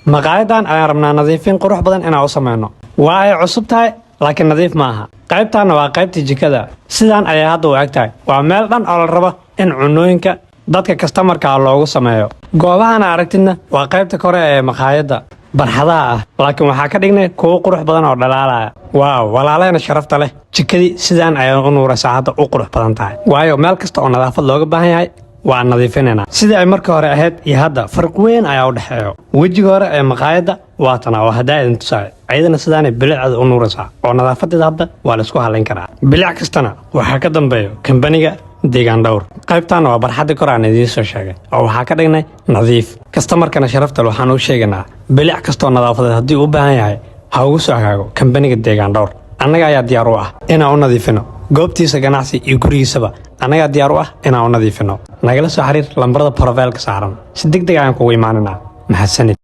maqaayadan ayaan rabnaa nadiifin qurux badan inaan u samayno. Waa ay cusub tahay laakiin nadiif maaha. qaybtaana waa qaybtii jikada. Sidaan ayay hadda u eg tahay. Waa meel dhan oo la rabo in cunooyinka dadka customerka loogu sameeyo. goobahan aragtidna waa qaybta kore ee maqaayada barxadaha ah, laakiin waxaa ka dhignay kuwo qurux badan oo dhalaalaya. waaw, walaaleyna sharafta leh, jikadii sidaan ayay u nuuraysaa hadda u qurux badan tahay. waayo meel kasta oo nadaafad looga baahan yahay waa nadiifinayna. sidii ay markii hore ahayd iyo hadda farq weyn ayaa u dhexeeyo. wejiga hore ee maqaayada waa tana oo hadda idin tusaay, ayadana sidaanay bilicda u nuuraysaa oo nadaafadeeda hadda waa la isku halayn karaa. bilic kastana waxaa ka dambeeyo kambaniga deegaan dhowr. qaybtaana waa barxadda kor aan idiin soo sheegay oo waxaa ka dhignay nadiif. kastamarkana sharafta leh waxaan u sheegaynaa bilic kastoo nadaafadeed haddii u baahan yahay ha ugu soo hagaago kambaniga deegaan dhowr. annaga ayaa diyaar u ah inaan u nadiifino goobtiisa ganacsi iyo gurigiisaba. annagaa diyaar u ah inaan u nadiifino. nagala soo xiriir lambarada profailka saaran si degdeg ayaan kugu imaaninaa. mahadsanid.